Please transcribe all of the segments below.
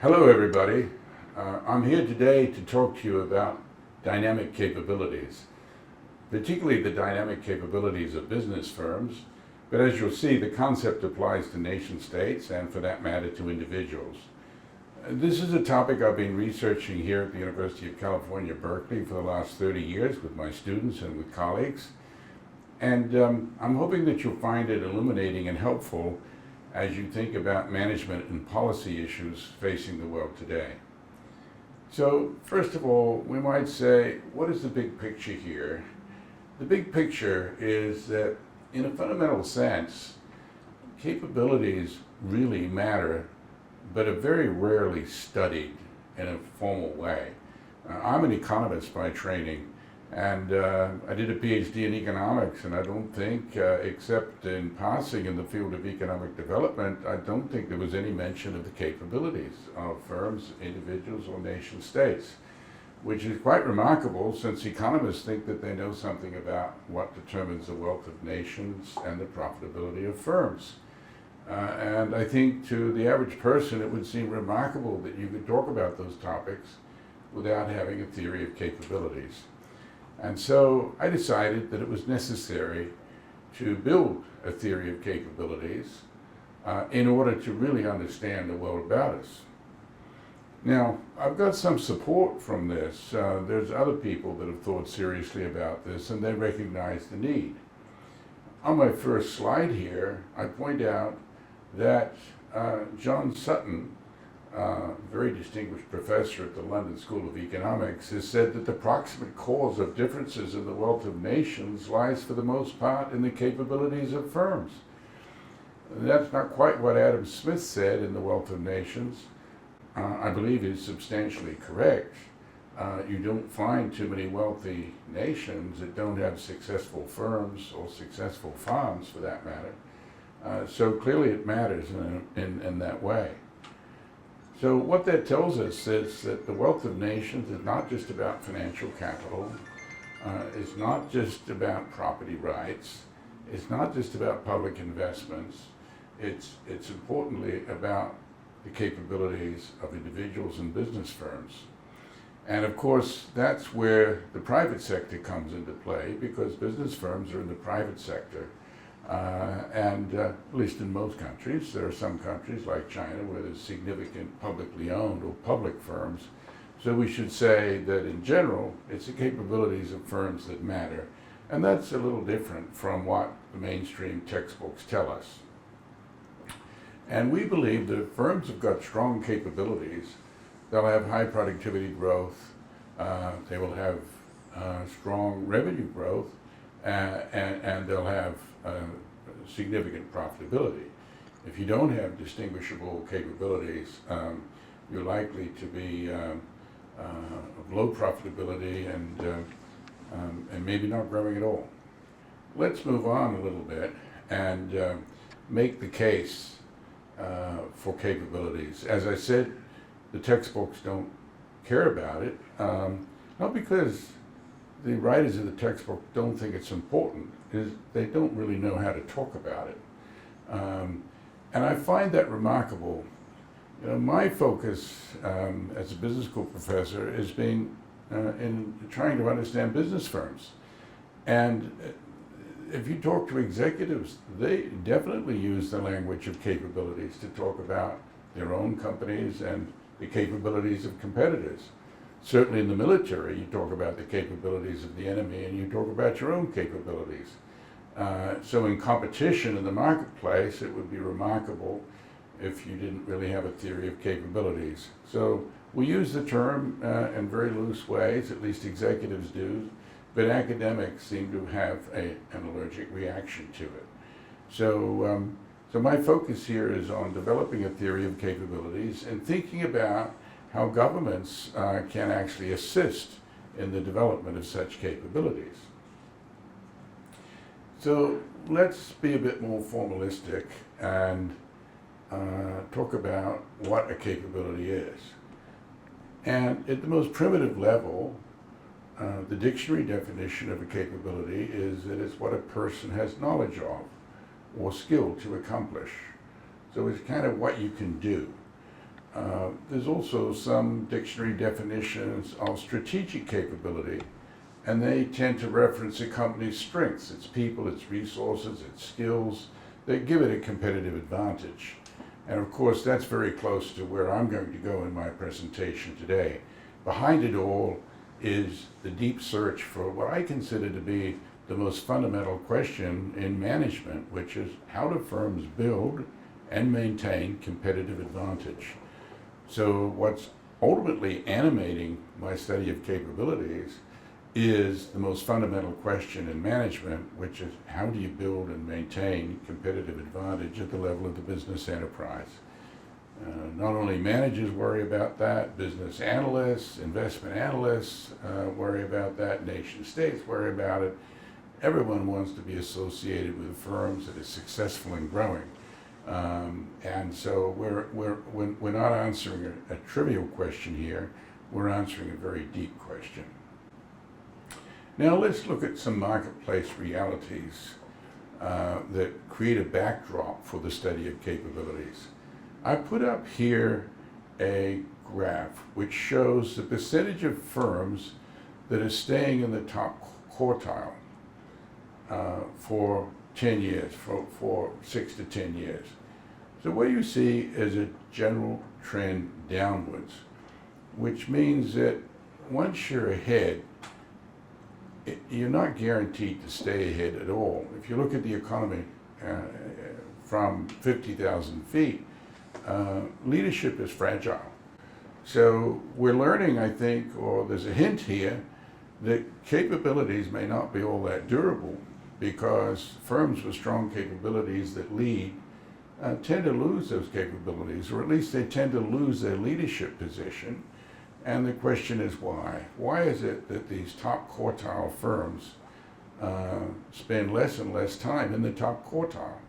Hello everybody. I'm here today to talk to you about dynamic capabilities, particularly the dynamic capabilities of business firms, but as you'll see, the concept applies to nation states and for that matter to individuals. This is a topic I've been researching here at the University of California, Berkeley for the last 30 years with my students and with colleagues, and I'm hoping that you'll find it illuminating and helpful as you think about management and policy issues facing the world today. So first of all, we might say, what is the big picture here? The big picture is that in a fundamental sense, capabilities really matter, but are very rarely studied in a formal way. I'm an economist by training, and I did a PhD in economics, and I don't think, except in passing in the field of economic development, I don't think there was any mention of the capabilities of firms, individuals, or nation states, which is quite remarkable since economists think that they know something about what determines the wealth of nations and the profitability of firms. And I think to the average person it would seem remarkable that you could talk about those topics without having a theory of capabilities. And so I decided that it was necessary to build a theory of capabilities in order to really understand the world about us. Now, I've got some support from this. There's other people that have thought seriously about this and they recognize the need. On my first slide here, I point out that John Sutton, very distinguished professor at the London School of Economics, has said that the proximate cause of differences in the wealth of nations lies for the most part in the capabilities of firms. That's not quite what Adam Smith said in The Wealth of Nations. I believe is substantially correct. You don't find too many wealthy nations that don't have successful firms or successful farms for that matter. So clearly it matters in that way. So what that tells us is that the wealth of nations is not just about financial capital, it's not just about property rights, it's not just about public investments, it's importantly about the capabilities of individuals and business firms. And of course, that's where the private sector comes into play, because business firms are in the private sector. At least in most countries. There are some countries like China where there's significant publicly owned or public firms. So we should say that in general, it's the capabilities of firms that matter. And that's a little different from what the mainstream textbooks tell us. And we believe that if firms have got strong capabilities, they'll have high productivity growth, they will have strong revenue growth, and they'll have significant profitability. If you don't have distinguishable capabilities, you're likely to be of low profitability and maybe not growing at all. Let's move on a little bit and make the case for capabilities. As I said, the textbooks don't care about it, not because the writers of the textbook don't think it's important, is they don't really know how to talk about it. And I find that remarkable. You know, my focus as a business school professor has been in trying to understand business firms. And if you talk to executives, they definitely use the language of capabilities to talk about their own companies and the capabilities of competitors. Certainly in the military, you talk about the capabilities of the enemy and you talk about your own capabilities. So in competition in the marketplace, it would be remarkable if you didn't really have a theory of capabilities. So we use the term in very loose ways, at least executives do, but academics seem to have an allergic reaction to it. So my focus here is on developing a theory of capabilities and thinking about how governments can actually assist in the development of such capabilities. So let's be a bit more formalistic and talk about what a capability is. And at the most primitive level, the dictionary definition of a capability is that it's what a person has knowledge of or skill to accomplish. So it's kind of what you can do. There's also some dictionary definitions of strategic capability, and they tend to reference a company's strengths, its people, its resources, its skills, that give it a competitive advantage. And of course, that's very close to where I'm going to go in my presentation today. Behind it all is the deep search for what I consider to be the most fundamental question in management, which is how do firms build and maintain competitive advantage? So what's ultimately animating my study of capabilities is the most fundamental question in management, which is how do you build and maintain competitive advantage at the level of the business enterprise? Not only managers worry about that, business analysts, investment analysts worry about that, nation states worry about it. Everyone wants to be associated with firms that are successful and growing. And so we're not answering a trivial question here, we're answering a very deep question. Now let's look at some marketplace realities that create a backdrop for the study of capabilities. I put up here a graph which shows the percentage of firms that are staying in the top quartile for 10 years, for 6 to 10 years. So what you see is a general trend downwards, which means that once you're ahead, you're not guaranteed to stay ahead at all. If you look at the economy from 50,000 feet, leadership is fragile. So we're learning, I think, or there's a hint here, that capabilities may not be all that durable, because firms with strong capabilities that lead tend to lose those capabilities, or at least they tend to lose their leadership position. And the question is why? Why is it that these top quartile firms spend less and less time in the top quartile?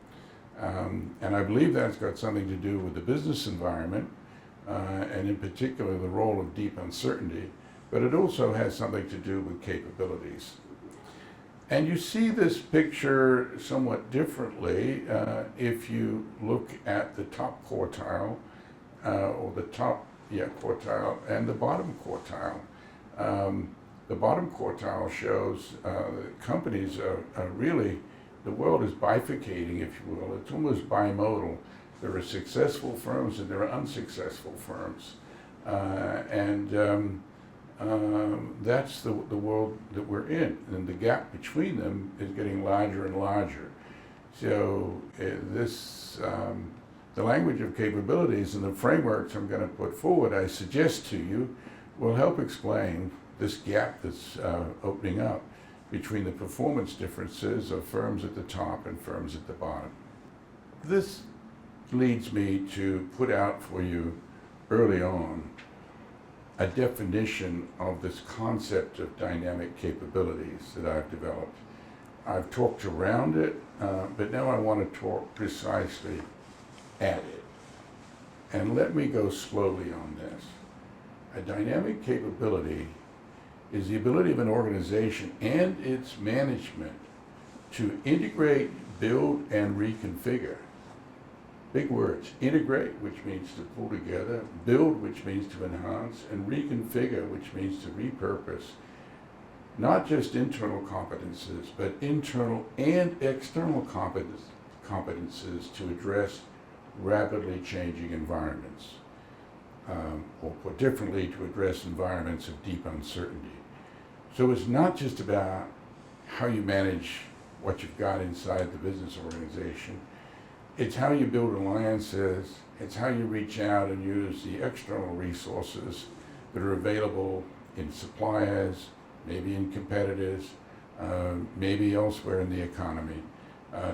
And I believe that's got something to do with the business environment, and in particular the role of deep uncertainty, but it also has something to do with capabilities. And you see this picture somewhat differently if you look at the top quartile, or the top quartile and the bottom quartile. The bottom quartile shows companies are really, the world is bifurcating, if you will. It's almost bimodal. There are successful firms and there are unsuccessful firms. That's the world that we're in, and the gap between them is getting larger and larger. So the language of capabilities and the frameworks I'm going to put forward, I suggest to you, will help explain this gap that's opening up between the performance differences of firms at the top and firms at the bottom. This leads me to put out for you early on a definition of this concept of dynamic capabilities that I've developed. I've talked around it, but now I want to talk precisely at it. And let me go slowly on this. A dynamic capability is the ability of an organization and its management to integrate, build, and reconfigure. Big words. Integrate, which means to pull together, build, which means to enhance, and reconfigure, which means to repurpose not just internal competences, but internal and external competences to address rapidly changing environments, or put differently, to address environments of deep uncertainty. So it's not just about how you manage what you've got inside the business organization. It's how you build alliances. It's how you reach out and use the external resources that are available in suppliers, maybe in competitors, maybe elsewhere in the economy,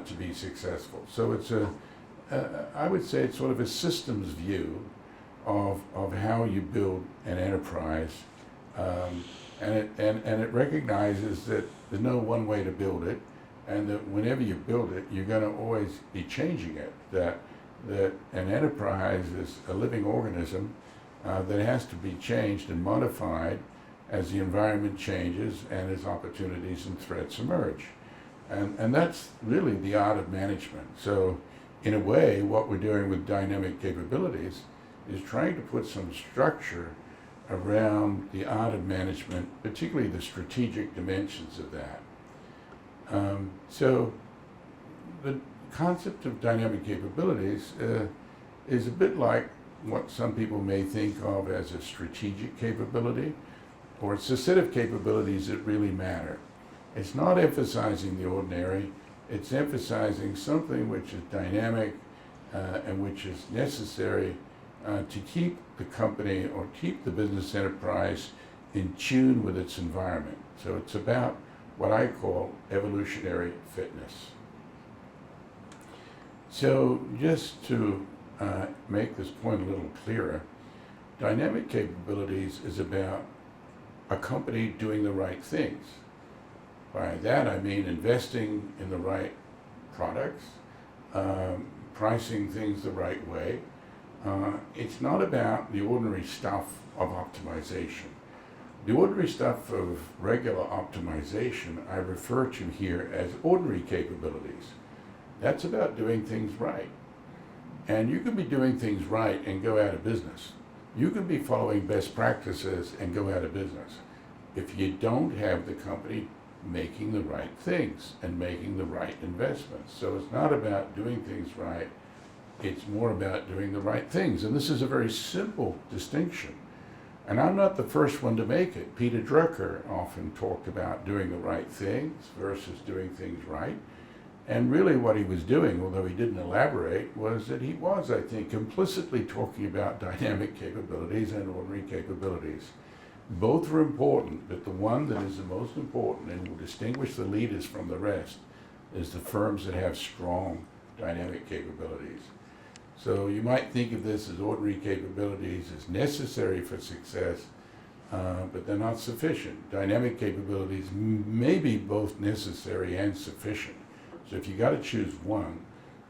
to be successful. So it's I would say it's sort of a systems view of how you build an enterprise, and it recognizes that there's no one way to build it, and that whenever you build it, you're going to always be changing it. That an enterprise is a living organism that has to be changed and modified as the environment changes and as opportunities and threats emerge. And that's really the art of management. So in a way, what we're doing with dynamic capabilities is trying to put some structure around the art of management, particularly the strategic dimensions of that. So the concept of dynamic capabilities is a bit like what some people may think of as a strategic capability, or it's a set of capabilities that really matter. It's not emphasizing the ordinary, it's emphasizing something which is dynamic and which is necessary to keep the company or keep the business enterprise in tune with its environment. So it's about what I call evolutionary fitness. So just to make this point a little clearer, dynamic capabilities is about a company doing the right things. By that I mean investing in the right products, pricing things the right way. It's not about the ordinary stuff of optimization. The ordinary stuff of regular optimization I refer to here as ordinary capabilities. That's about doing things right. And you can be doing things right and go out of business. You can be following best practices and go out of business if you don't have the company making the right things and making the right investments. So it's not about doing things right, it's more about doing the right things. And this is a very simple distinction. And I'm not the first one to make it. Peter Drucker often talked about doing the right things versus doing things right. And really what he was doing, although he didn't elaborate, was that he was, I think, implicitly talking about dynamic capabilities and ordinary capabilities. Both are important, but the one that is the most important and will distinguish the leaders from the rest is the firms that have strong dynamic capabilities. So you might think of this as ordinary capabilities as necessary for success, but they're not sufficient. Dynamic capabilities may be both necessary and sufficient. So if you got to choose one,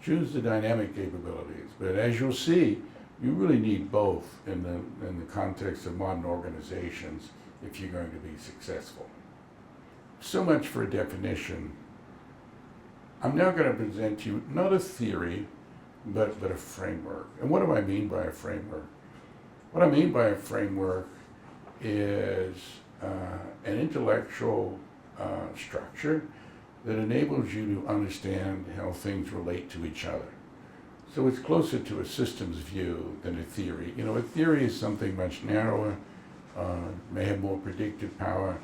choose the dynamic capabilities. But as you'll see, you really need both in the context of modern organizations if you're going to be successful. So much for a definition. I'm now going to present to you not a theory, but a framework. And what do I mean by a framework? What I mean by a framework is an intellectual structure that enables you to understand how things relate to each other. So it's closer to a systems view than a theory. You know, a theory is something much narrower, may have more predictive power,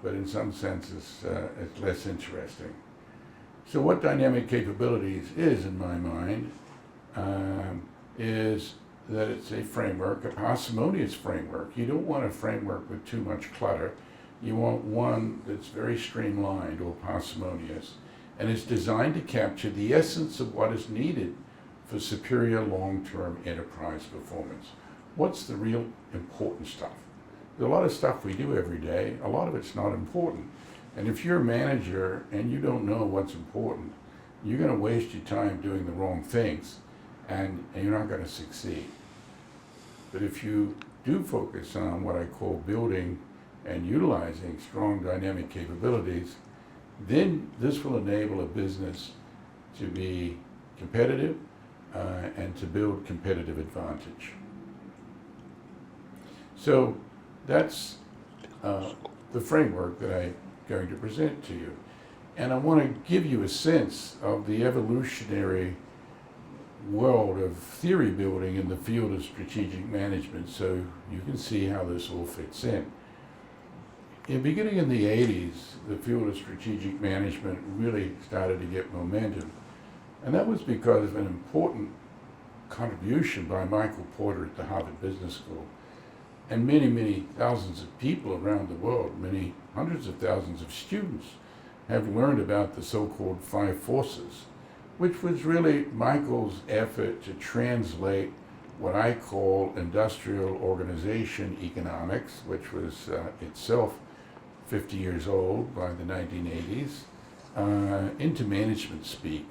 but in some senses it's less interesting. So what dynamic capabilities is, in my mind, is that it's a framework, a parsimonious framework. You don't want a framework with too much clutter. You want one that's very streamlined or parsimonious, and it's designed to capture the essence of what is needed for superior long-term enterprise performance. What's the real important stuff? There's a lot of stuff we do every day. A lot of it's not important. And if you're a manager and you don't know what's important, you're going to waste your time doing the wrong things, and you're not going to succeed. But if you do focus on what I call building and utilizing strong dynamic capabilities, then this will enable a business to be competitive and to build competitive advantage. So that's the framework that I'm going to present to you. And I want to give you a sense of the evolutionary world of theory building in the field of strategic management, so you can see how this all fits in. Beginning in the 80s, the field of strategic management really started to get momentum. And that was because of an important contribution by Michael Porter at the Harvard Business School. And many, many thousands of people around the world, many hundreds of thousands of students, have learned about the so-called 5 forces, which was really Michael's effort to translate what I call industrial organization economics, which was itself 50 years old by the 1980s, into management speak.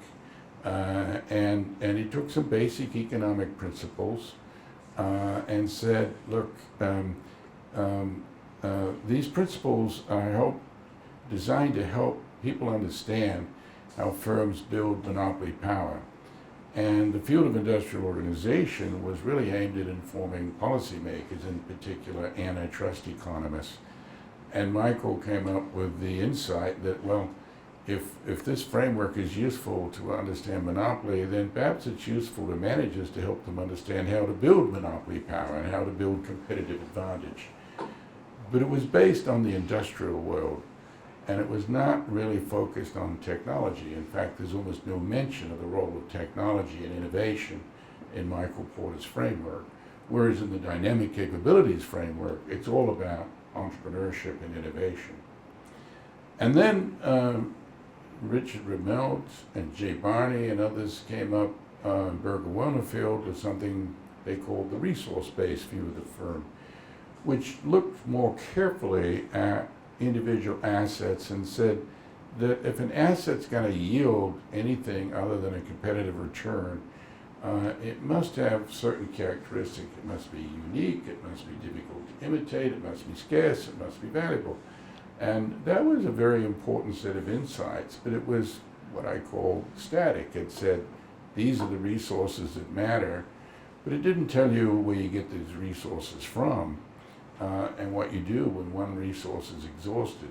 And he took some basic economic principles and said, look, these principles are designed to help people understand how firms build monopoly power. And the field of industrial organization was really aimed at informing policymakers, in particular antitrust economists. And Michael came up with the insight that, well, if this framework is useful to understand monopoly, then perhaps it's useful to managers to help them understand how to build monopoly power and how to build competitive advantage. But it was based on the industrial world, and it was not really focused on technology. In fact, there's almost no mention of the role of technology and innovation in Michael Porter's framework, whereas in the dynamic capabilities framework, it's all about entrepreneurship and innovation. And then Richard Remelt and Jay Barney and others came up in Berger-Welnerfield with something they called the resource-based view of the firm, which looked more carefully at individual assets and said that if an asset's going to yield anything other than a competitive return, it must have certain characteristics. It must be unique, it must be difficult to imitate, it must be scarce, it must be valuable. And that was a very important set of insights, but it was what I call static. It said, these are the resources that matter, but it didn't tell you where you get these resources from and what you do when one resource is exhausted.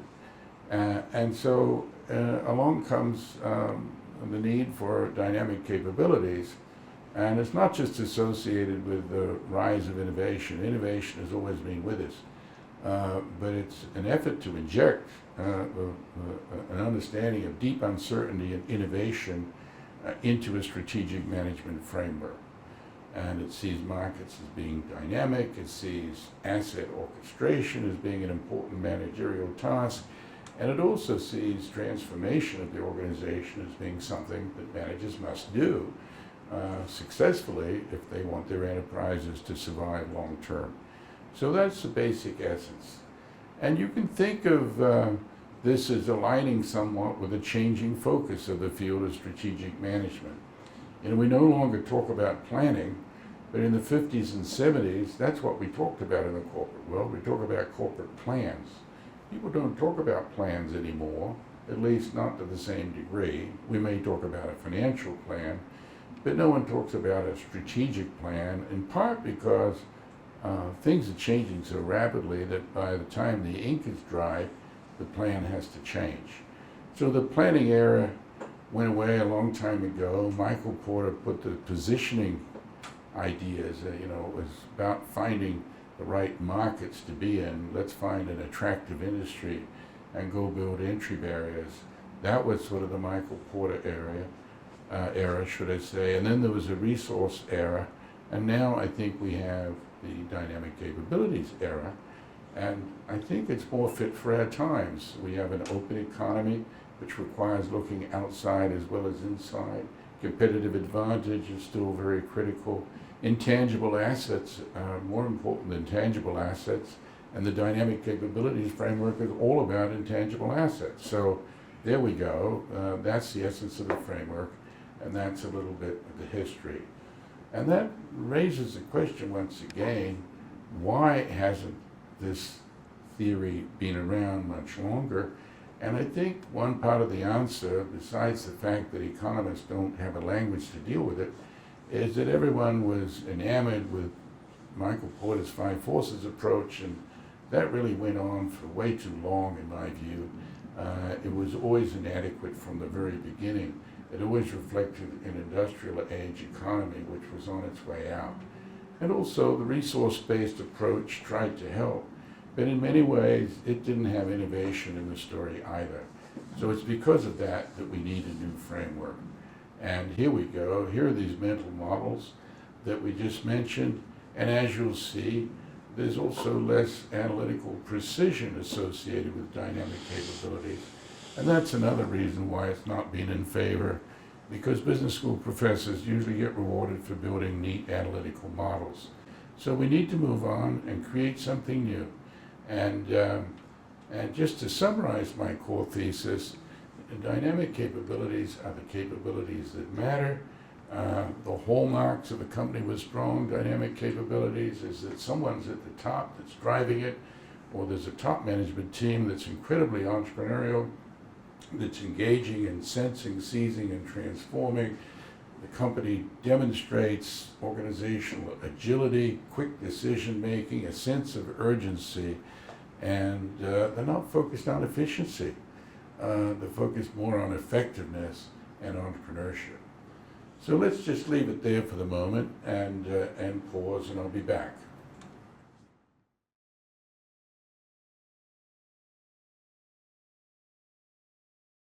And so along comes the need for dynamic capabilities, and it's not just associated with the rise of innovation. Innovation has always been with us. But it's an effort to inject an understanding of deep uncertainty and innovation into a strategic management framework. And it sees markets as being dynamic, it sees asset orchestration as being an important managerial task, and it also sees transformation of the organization as being something that managers must do successfully if they want their enterprises to survive long term. So that's the basic essence. And you can think of this as aligning somewhat with a changing focus of the field of strategic management. And we no longer talk about planning, but in the 50s and 70s, that's what we talked about in the corporate world. We talk about corporate plans. People don't talk about plans anymore, at least not to the same degree. We may talk about a financial plan, but no one talks about a strategic plan, in part because things are changing so rapidly that by the time the ink is dry, the plan has to change. So the planning era went away a long time ago. Michael Porter put the positioning ideas, it was about finding the right markets to be in. Let's find an attractive industry and go build entry barriers. That was sort of the Michael Porter era, should I say. And then there was a resource era, and now I think we have the dynamic capabilities era, and I think it's more fit for our times. We have an open economy, which requires looking outside as well as inside. Competitive advantage is still very critical. Intangible assets are more important than tangible assets, and the dynamic capabilities framework is all about intangible assets. So there we go. That's the essence of the framework, and that's a little bit of the history. And that raises the question once again, why hasn't this theory been around much longer? And I think one part of the answer, besides the fact that economists don't have a language to deal with it, is that everyone was enamored with Michael Porter's five forces approach, and that really went on for way too long, in my view. It was always inadequate from the very beginning. It always reflected an industrial age economy which was on its way out. And also the resource-based approach tried to help, but in many ways it didn't have innovation in the story either. So it's because of that that we need a new framework. And here we go. Here are these mental models that we just mentioned, and as you'll see, there's also less analytical precision associated with dynamic capabilities. And that's another reason why it's not been in favor, because business school professors usually get rewarded for building neat analytical models. So we need to move on and create something new. And just to summarize my core thesis, dynamic capabilities are the capabilities that matter. The hallmarks of a company with strong dynamic capabilities is that someone's at the top that's driving it, or there's a top management team that's incredibly entrepreneurial, that's engaging in sensing, seizing, and transforming. The company demonstrates organizational agility, quick decision-making, a sense of urgency, and they're not focused on efficiency. They're focused more on effectiveness and entrepreneurship. So let's just leave it there for the moment and pause, and I'll be back.